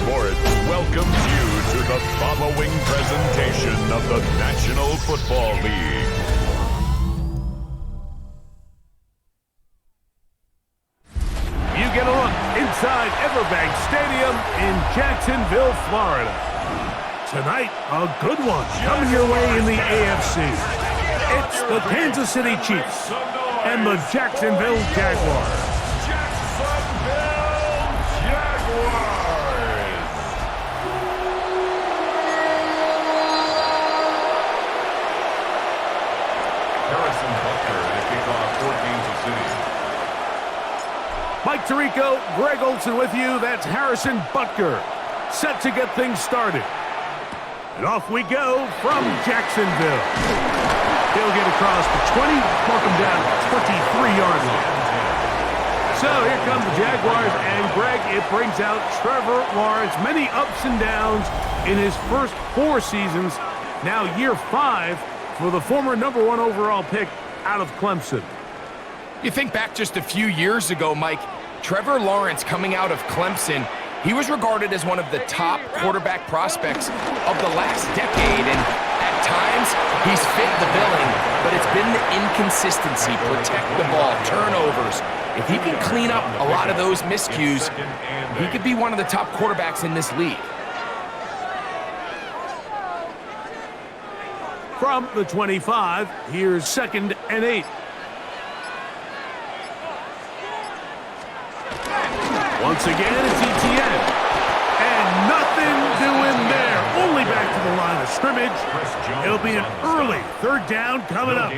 Sports welcomes you to the following presentation of the National Football League. You get a look inside Everbank Stadium in Jacksonville, Florida. Tonight, a good one coming your way in the AFC. It's the Kansas City Chiefs and the Jacksonville Jaguars. Mike Tirico, Greg Olson with you. That's Harrison Butker, set to get things started. And off we go from Jacksonville. He'll get across the 20, mark him down at the 23-yard line. So here come the Jaguars, and Greg, it brings out Trevor Lawrence. Many ups and downs in his first 4 seasons. Now year 5 for the former #1 overall pick out of Clemson. You think back just a few years ago, Mike, Trevor Lawrence coming out of Clemson, he was regarded as one of the top quarterback prospects of the last decade, and at times he's fit the billing, but it's been the inconsistency, protect the ball, turnovers. If he can clean up a lot of those miscues, he could be one of the top quarterbacks in this league. From the 25, here's 2nd and 8. Once again, it's ETN. And nothing doing there. Only back to the line of scrimmage. It'll be an early 3rd down coming up.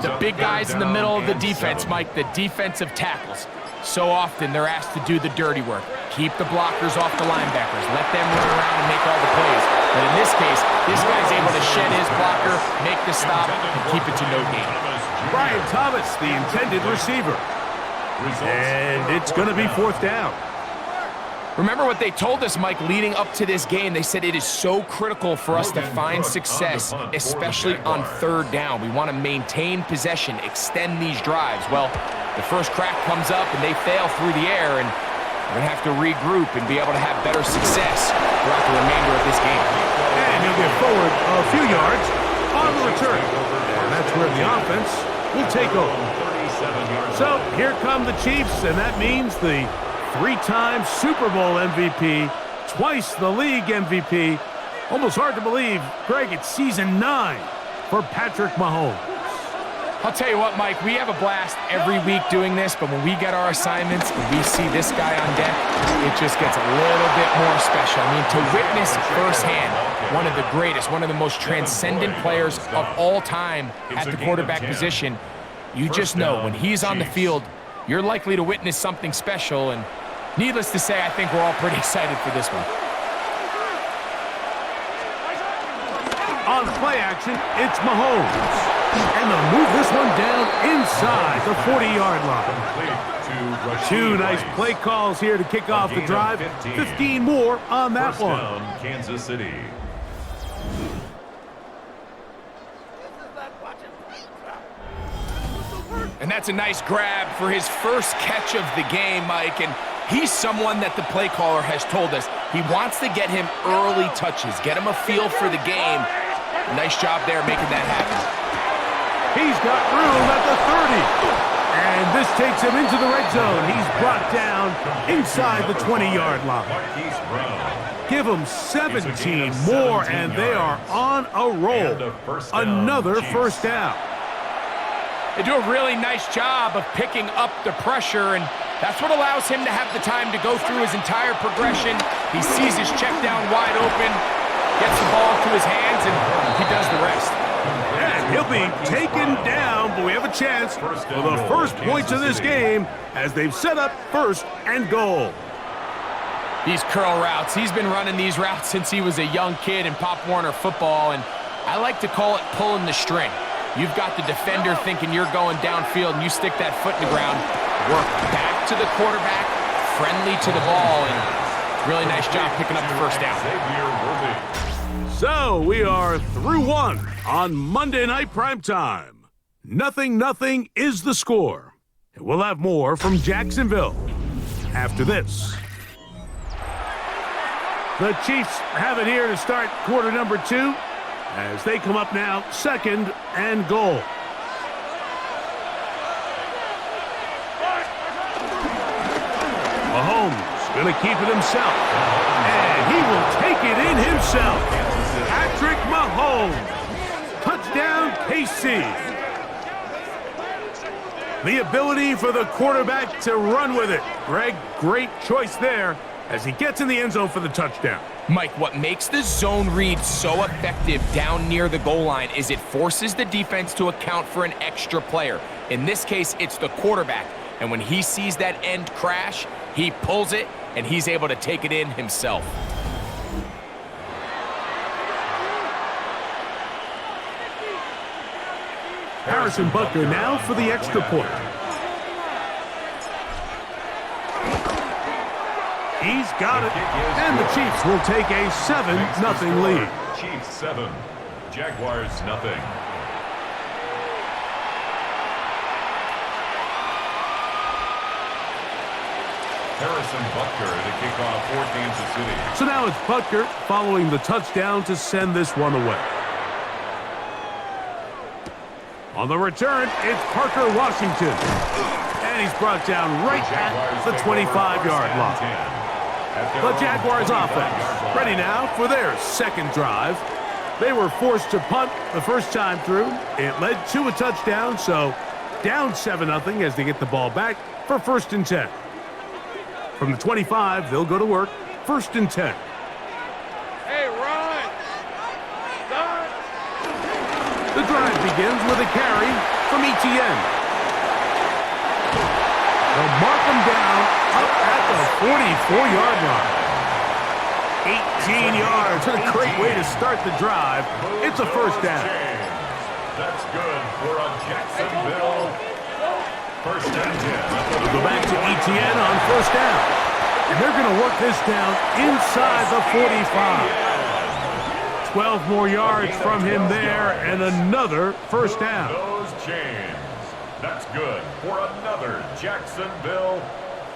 The big guys in the middle of the defense, Mike, the defensive tackles. So often they're asked to do the dirty work. Keep the blockers off the linebackers. Let them run around and make all the plays. But in this case, this guy's able to shed his blocker, make the stop, and keep it to no gain. Brian Thomas, the intended receiver. And it's going to be 4th down. Remember what they told us, Mike, leading up to this game. They said it is so critical for us to find success, especially on 3rd down. We want to maintain possession, extend these drives. Well, the first crack comes up and they fail through the air, and we're going to have to regroup and be able to have better success throughout the remainder of this game. And he'll get forward a few yards on the return. And that's where the offense will take over. So here come the Chiefs, and that means the 3-time Super Bowl MVP, twice the league MVP. Almost hard to believe, Greg, it's season 9 for Patrick Mahomes. I'll tell you what, Mike, we have a blast every week doing this, but when we get our assignments and we see this guy on deck, it just gets a little bit more special. I mean, to witness firsthand one of the greatest, one of the most transcendent players of all time at the quarterback position, you just know when he's on the field, you're likely to witness something special, and needless to say, I think we're all pretty excited for this one. On play action, it's Mahomes. And they'll move this one down inside the 40-yard line. 2 nice play calls here to kick off the drive. 15 more on that one. Kansas City. And that's a nice grab for his first catch of the game, Mike. And he's someone that the play caller has told us he wants to get him early touches, get him a feel for the game. Nice job there making that happen. He's got room at the 30. And this takes him into the red zone. He's brought down inside the 20-yard line. Give them 17 more, and they are on a roll. Another 1st down. They do a really nice job of picking up the pressure, and that's what allows him to have the time to go through his entire progression. He sees his check down wide open, gets the ball to his hands, and he does the rest. And he'll be taken down, but we have a chance for the first points of this game as they've set up 1st and goal. These curl routes, he's been running these routes since he was a young kid in Pop Warner football, and I like to call it pulling the string. You've got the defender thinking you're going downfield, and you stick that foot in the ground, work back to the quarterback, friendly to the ball, and really nice job picking up the 1st down. So we are through 1 on Monday Night Primetime. 0-0 is the score. And we'll have more from Jacksonville after this. The Chiefs have it here to start quarter number 2 as they come up now 2nd and goal. Mahomes going to keep it himself. And he will take it in himself. Patrick Mahomes. Touchdown, KC. The ability for the quarterback to run with it. Greg, great choice there as he gets in the end zone for the touchdown. Mike, what makes the zone read so effective down near the goal line is it forces the defense to account for an extra player. In this case, it's the quarterback. And when he sees that end crash, he pulls it, and he's able to take it in himself. Harrison Butker now for the extra point. He's got it. And the Chiefs will take a 7-0 lead. Chiefs 7, Jaguars nothing. Harrison Butker to kick off for Kansas City. So now it's Butker following the touchdown to send this one away. On the return, it's Parker Washington. And he's brought down right at the 25-yard line. The Jaguars offense ready now for their second drive. They were forced to punt the first time through. It led to a touchdown, so down 7-0 as they get the ball back for 1st and 10. From the 25, they'll go to work. 1st and 10. Hey, Ron! The drive begins with a carry from Etienne. They'll mark him down up at the 44-yard line. 18 yards. A great way to start the drive. It's a 1st down. That's good for a Jacksonville 1st and 10. We'll go back to Etienne on 1st down. And they're going to work this down inside the 45. 12 more yards from him there and another 1st down. Those chains. That's good for another Jacksonville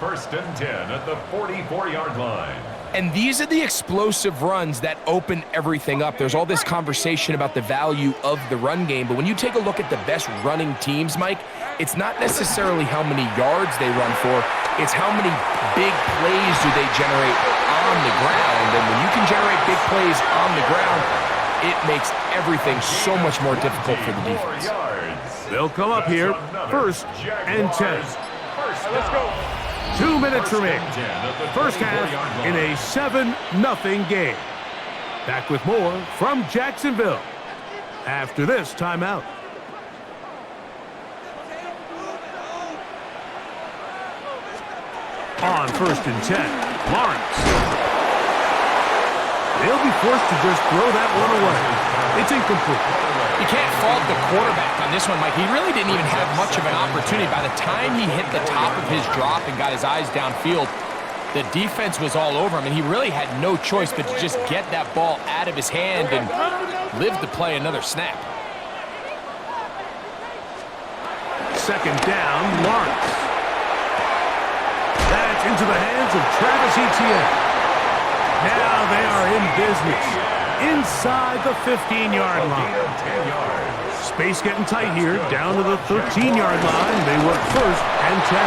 1st and 10 at the 44-yard line. And these are the explosive runs that open everything up. There's all this conversation about the value of the run game, but when you take a look at the best running teams, Mike, it's not necessarily how many yards they run for, it's how many big plays do they generate on the ground. And when you can generate big plays on the ground, it makes everything so much more difficult for the defense. They'll come up here 1st and 10. Let's go. 2 minutes remaining. 1st half in a 7-0 game. Back with more from Jacksonville after this timeout. On 1st and 10, Lawrence. They'll be forced to just throw that one away. It's incomplete. You can't fault the quarterback on this one, Mike. He really didn't even have much of an opportunity. By the time he hit the top of his drop and got his eyes downfield, the defense was all over him, and he really had no choice but to just get that ball out of his hand and live to play another snap. 2nd down, Lawrence. That's into the hands of Travis Etienne. Now they are in business inside the 15-yard line. Space getting tight here, down to the 13-yard line. They work 1st and 10.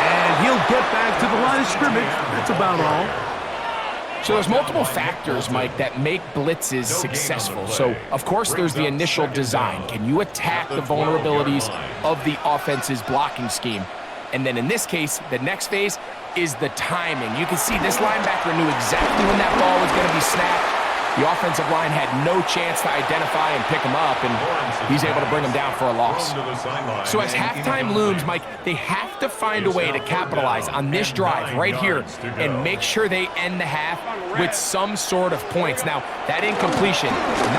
And he'll get back to the line of scrimmage. That's about all. So there's multiple factors, Mike, that make blitzes successful. So, of course, there's the initial design. Can you attack the vulnerabilities of the offense's blocking scheme? And then in this case, the next phase is the timing. You can see this linebacker knew exactly when that ball was going to be snapped. The offensive line had no chance to identify and pick him up, and he's able to bring him down for a loss. So as halftime looms, Mike, they have to find a way to capitalize on this drive right here and make sure they end the half with some sort of points. Now, that incompletion,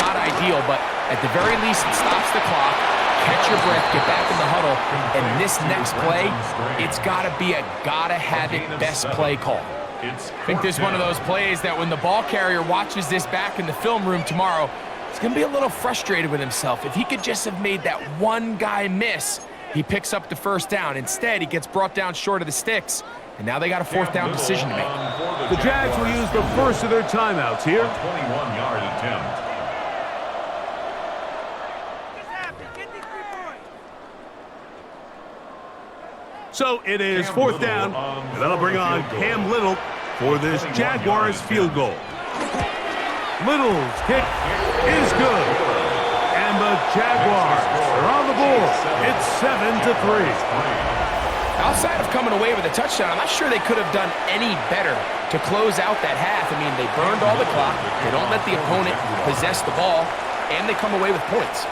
not ideal, but at the very least, it stops the clock. Catch your breath, get back in the huddle, and this next play, it's got to be a gotta-have-it best play call. I think this is one of those plays that when the ball carrier watches this back in the film room tomorrow, he's going to be a little frustrated with himself. If he could just have made that one guy miss, He picks up the first down. Instead, he gets brought down short of the sticks, and now they got a fourth down decision to make. The Jags will use the first of their timeouts here. 21-yard attempt. So it is fourth down, and that'll bring on Cam Little for this Jaguars field goal. Little's kick is good, and the Jaguars are on the board. It's 7-3. Outside of coming away with a touchdown, I'm not sure they could have done any better to close out that half. I mean, they burned all the clock, they don't let the opponent possess the ball, and they come away with points.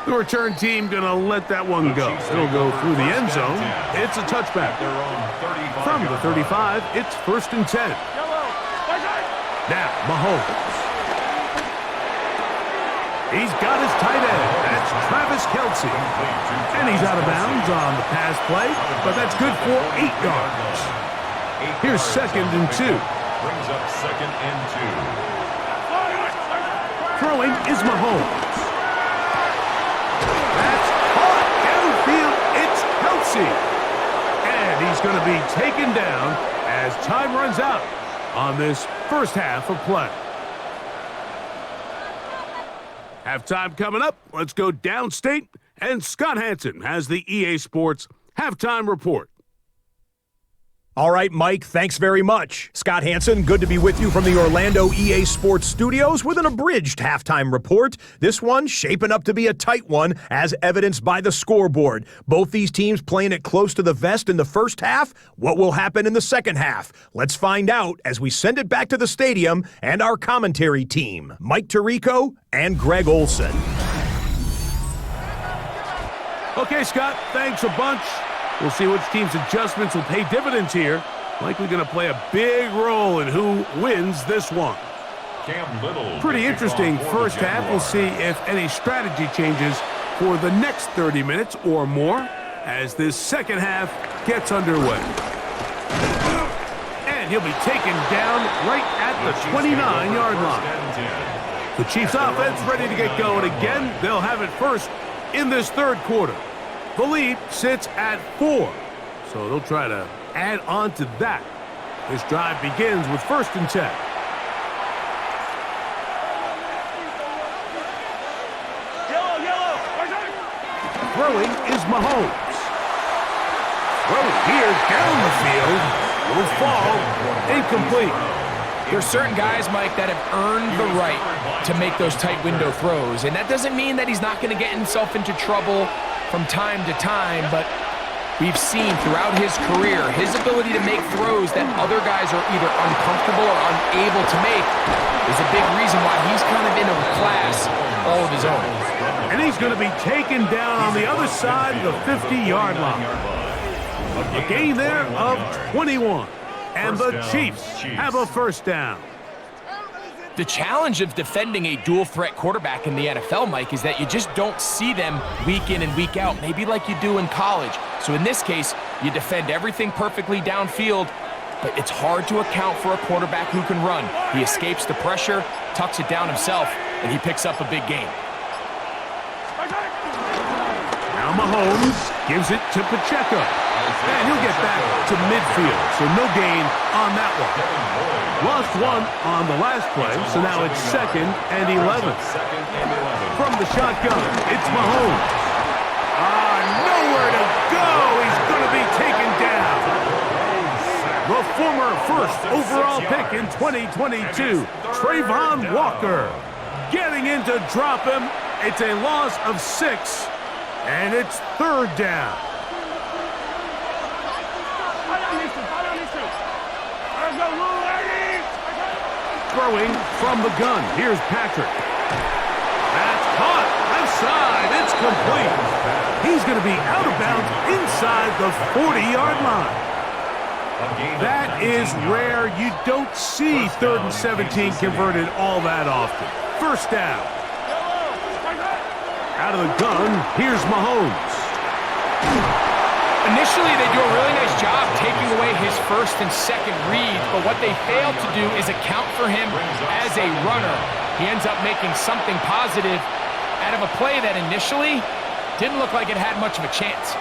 The return team going to let that one go. It'll go through the end zone. It's a touchback. From the 35, it's 1st and 10. Now, Mahomes. He's got his tight end. That's Travis Kelce. And he's out of bounds on the pass play, but that's good for 8 yards. Here's 2nd and 2. Brings up 2nd and 2. Throwing is Mahomes. That's caught downfield. It's Kelce. And he's going to be taken down as time runs out on this first half of play. Halftime coming up. Let's go downstate. And Scott Hanson has the EA Sports Halftime Report. All right, Mike, thanks very much. Scott Hanson, good to be with you from the Orlando EA Sports Studios with an abridged halftime report. This one shaping up to be a tight one, as evidenced by the scoreboard. Both these teams playing it close to the vest in the first half. What will happen in the second half? Let's find out as we send it back to the stadium and our commentary team, Mike Tirico and Greg Olson. Okay, Scott, thanks a bunch. We'll see which team's adjustments will pay dividends here. Likely going to play a big role in who wins this one. Cam Little. Pretty interesting first half. We'll see if any strategy changes for the next 30 minutes or more as this second half gets underway. And he'll be taken down right at the 29-yard line. The Chiefs offense ready to get going again. They'll have it first in this third quarter. The lead sits at 4, so they'll try to add on to that. This drive begins with 1st and 10. Throwing is Mahomes. Throw here down the field. Will fall incomplete. There's certain guys, Mike, that have earned the right to make those tight window throws, and that doesn't mean that he's not going to get himself into trouble from time to time, but we've seen throughout his career his ability to make throws that other guys are either uncomfortable or unable to make is a big reason why he's kind of in a class all of his own. And he's going to be taken down on the other side of the 50-yard line. A gain there of 21. And the Chiefs have a first down. The challenge of defending a dual-threat quarterback in the NFL, Mike, is that you just don't see them week in and week out, maybe like you do in college. So in this case, you defend everything perfectly downfield, but it's hard to account for a quarterback who can run. He escapes the pressure, tucks it down himself, and he picks up a big gain. Now Mahomes gives it to Pacheco. And he'll get back to midfield, so no gain on that one. Lost one on the last play, so now it's 2nd and 11. From the shotgun, it's Mahomes. Nowhere to go. He's going to be taken down. The former first overall pick in 2022, Trayvon Walker, getting in to drop him. It's a loss of 6, and it's 3rd down. Throwing from the gun. Here's Patrick. That's caught. Left side. It's complete. He's going to be out of bounds inside the 40-yard line. That is rare. You don't see 3rd and 17 converted all that often. First down. Out of the gun. Here's Mahomes. Initially, they do a really nice job taking away his 1st and 2nd reads, but what they failed to do is account for him as a runner. He ends up making something positive out of a play that initially Didn't look like it had much of a chance.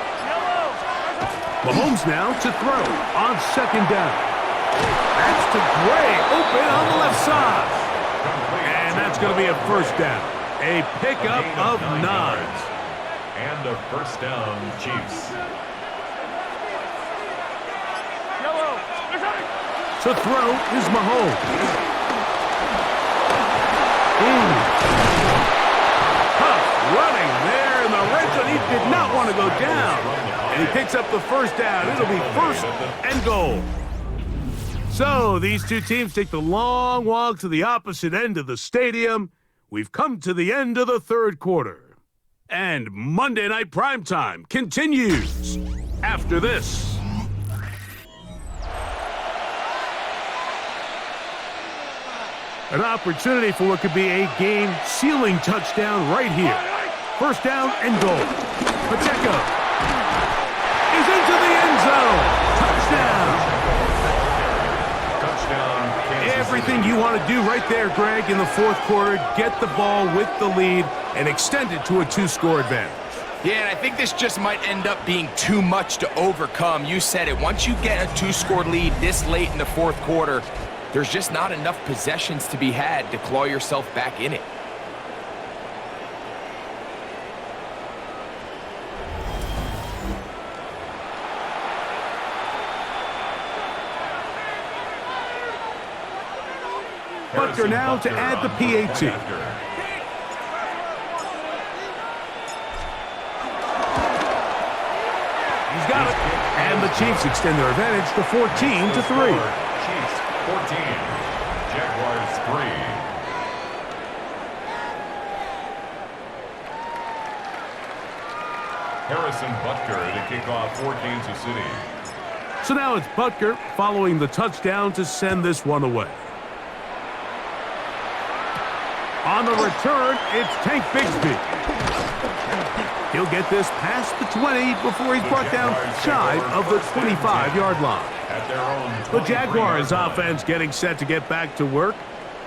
Mahomes now to throw on second down. That's to Gray, open on the left side. And that's going to be a first down. A pickup of 9. And a first down, Chiefs. To throw is Mahomes. Tough running there in the red zone. He did not want to go down. And he picks up the first down. It'll be first and goal. So these two teams take the long walk to the opposite end of the stadium. We've come to the end of the third quarter. And Monday Night Primetime continues after this. An opportunity for what could be a game-sealing touchdown right here. First down and goal. Pacheco is into the end zone. Touchdown. Everything you want to do right there, Greg, in the fourth quarter. Get the ball with the lead and extend it to a 2-score advantage. Yeah, and I think this just might end up being too much to overcome. You said it. Once you get a 2-score lead this late in the fourth quarter, there's just not enough possessions to be had to claw yourself back in it. Butker now to add the PAT. He's got it. And the Chiefs extend their advantage to 14-3. Chiefs 14, Jaguars 3. Harrison Butker to kick off for Kansas City. So now it's Butker following the touchdown to send this one away. On the return, it's Tank Bigsby. He'll get this past the 20 before he's brought down shy of the 25-yard line. The Jaguars offense getting set to get back to work.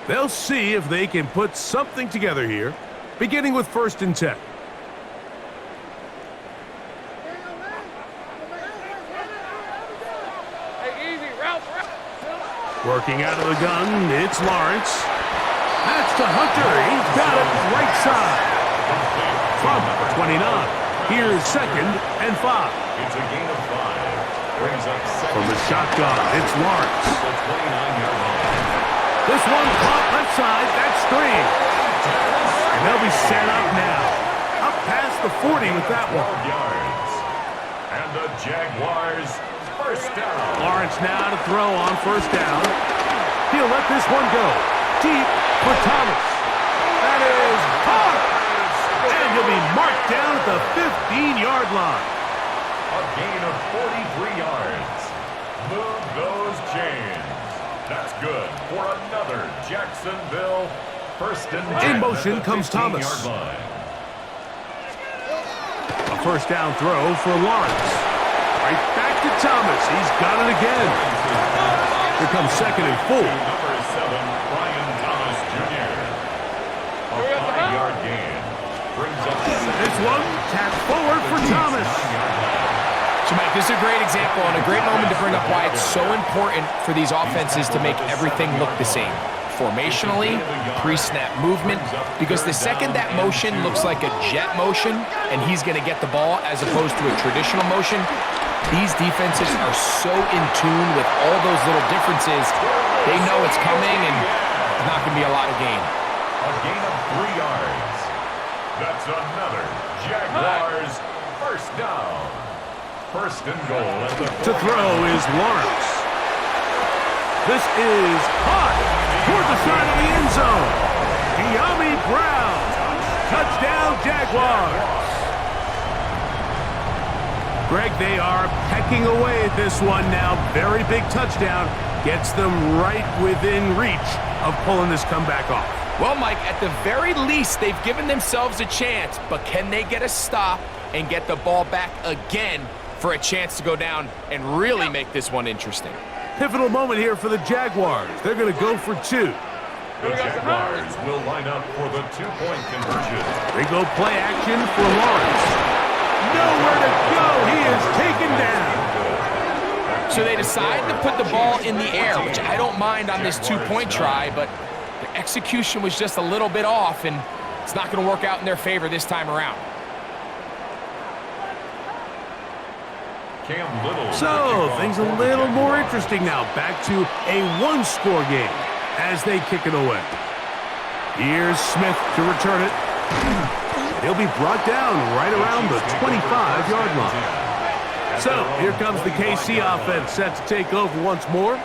They'll see if they can put something together here, beginning with 1st and 10. Working out of the gun, it's Lawrence. That's to Hunter. He's got it right side. From 29. Here's 2nd and 5. It's a gain of 5. Brings up second. From the shotgun, it's Lawrence. The 29-yard line. This one caught left side. That's Strange. And they'll be set up now. Up past the 40 with that one. 12 yards. And the Jaguars first down. Lawrence now to throw on 1st down. He'll let this one go. Deep for Thomas. That is caught. And he'll be marked down at the 15-yard line. A gain of 43 yards. Move those chains. That's good for another Jacksonville 1st and 10. In motion comes Thomas. A 1st down throw for Lawrence. Right back to Thomas. He's got it again. Here comes 2nd and 4. Number 7, Brian Thomas Jr. A 5-yard gain. Brings up This one tapped forward for Thomas. So, Mike, this is a great example and a great moment to bring up why it's so important for these offenses to make everything look the same. Formationally, pre-snap movement, because the second that motion looks like a jet motion and he's going to get the ball as opposed to a traditional motion, these defenses are so in tune with all those little differences, they know it's coming and there's not going to be a lot of gain. A gain of 3 yards. That's another Jaguars first down. 1st and goal at the To throw is Lawrence. This is caught toward the side of the end zone. De'Ami Brown. Touchdown, Jaguars. Greg, they are pecking away at this one now. Very big touchdown. Gets them right within reach of pulling this comeback off. Well, Mike, at the very least, they've given themselves a chance, but can they get a stop and get the ball back again for a chance to go down and really make this one interesting? Pivotal moment here for the Jaguars. They're going to go for 2. The Jaguars will line up for the 2-point conversion. They go play action for Lawrence. nowhere to go. He is taken down. So they decide to put the ball in the air, which I don't mind on this two-point try, but the execution was just a little bit off, and it's not going to work out in their favor this time around. So, things a little more interesting now. Back to a one-score game as they kick it away. Here's Smith to return it. He'll be brought down right around the 25-yard line. So, here comes the KC offense set to take over once more.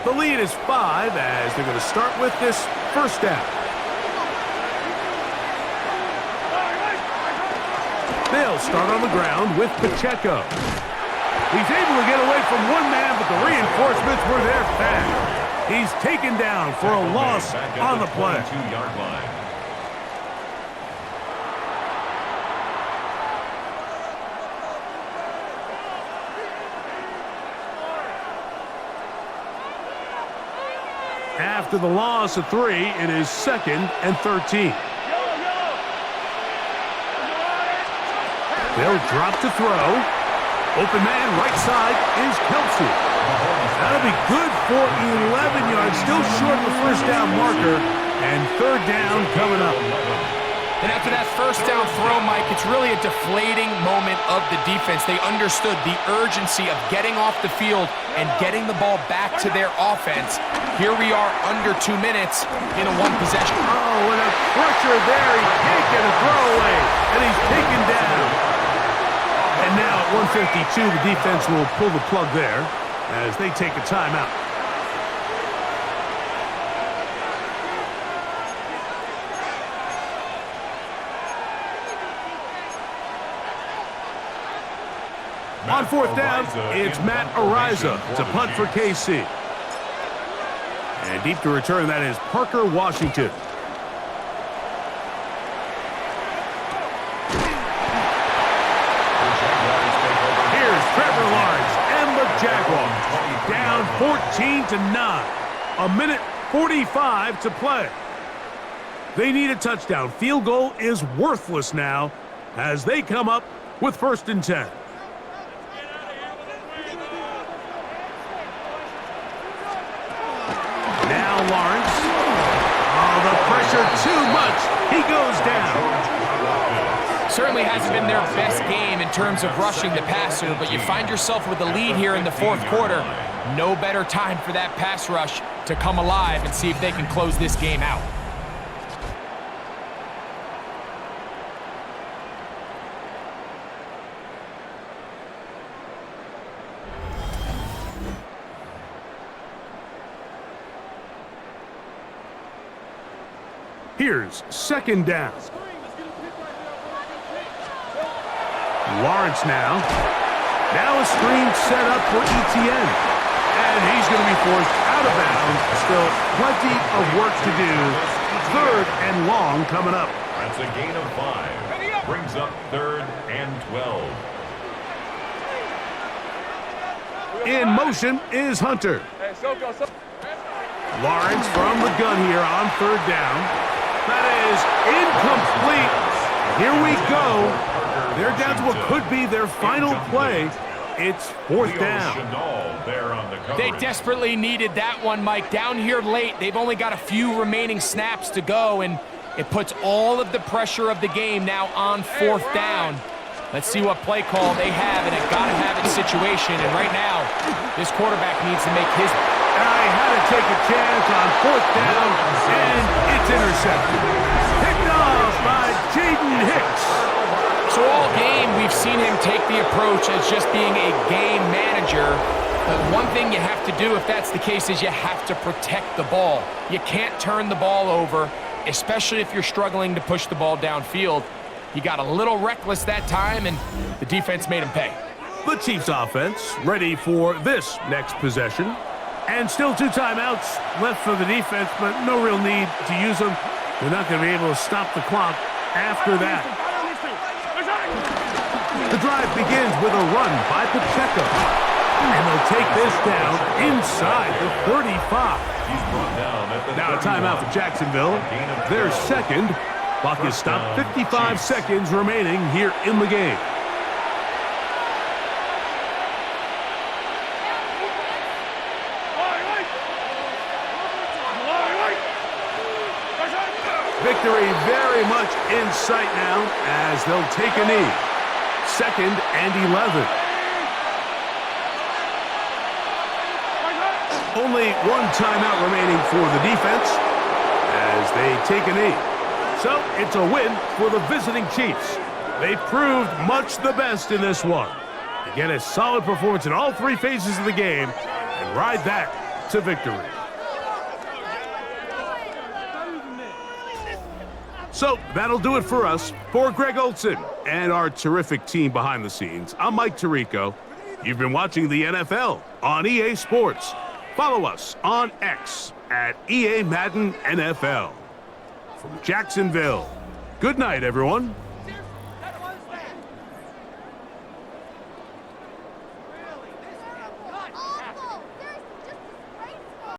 The lead is 5 as they're going to start with this first down. They'll start on the ground with Pacheco. He's able to get away from one man, but the reinforcements were there fast. He's taken down for a loss on the play. After the loss of 3, it is 2nd and 13. They'll drop to throw. Open man, right side, is Kelsey. That'll be good for 11 yards, still short of the first down marker, and third down coming up. And after that first down throw, Mike, it's really a deflating moment of the defense. They understood the urgency of getting off the field and getting the ball back to their offense. Here we are under 2 minutes in a one possession. Oh, and a pressure there. He can't get a throwaway, and he's taken down. And now at 1:52, the defense will pull the plug there as they take a timeout. On fourth down, it's Matt Ariza to punt for KC. And deep to return, that is Parker Washington. Here's Trevor Lawrence and the Jaguars down 14-9. 1:45 to play. They need a touchdown. Field goal is worthless now as they come up with 1st and 10. Now Lawrence. Oh, the pressure too much. He goes down. Certainly hasn't been their best game in terms of rushing the passer, but you find yourself with the lead here in the 4th quarter. No better time for that pass rush to come alive and see if they can close this game out. Here's 2nd down. Lawrence now. Now a screen set up for Etienne. And he's going to be forced out of bounds. Still plenty of work to do. 3rd and long coming up. That's a gain of 5. Brings up 3rd and 12. In motion is Hunter. Lawrence from the gun here on 3rd down. That is incomplete. Here we go. They're down to what could be their final play. It's 4th down. They desperately needed that one, Mike. Down here late, they've only got a few remaining snaps to go, and it puts all of the pressure of the game now on 4th down. Let's see what play call they have in a gotta-have-it situation. And right now, this quarterback needs to make his... I had to take a chance on 4th down, and it's intercepted. Picked off by Jaden Hicks. So all game, we've seen him take the approach as just being a game manager. But one thing you have to do if that's the case is you have to protect the ball. You can't turn the ball over, especially if you're struggling to push the ball downfield. He got a little reckless that time, and the defense made him pay. The Chiefs offense ready for this next possession. And still 2 timeouts left for the defense, but no real need to use them. They're not going to be able to stop the clock after that. The drive begins with a run by Pacheco. And they'll take this down inside the 35. Now a timeout for Jacksonville. Their 2nd. Clock is stopped. 55 seconds remaining here in the game. Victory very much in sight now as they'll take a knee. 2nd and 11. Only one timeout remaining for the defense as they take a knee. So it's a win for the visiting Chiefs. They proved much the best in this one. Again, a solid performance in all 3 phases of the game and ride that to victory. So that'll do it for us. For Greg Olson and our terrific team behind the scenes, I'm Mike Tirico. You've been watching the NFL on EA Sports. Follow us on X at EA Madden NFL. From Jacksonville, good night, everyone.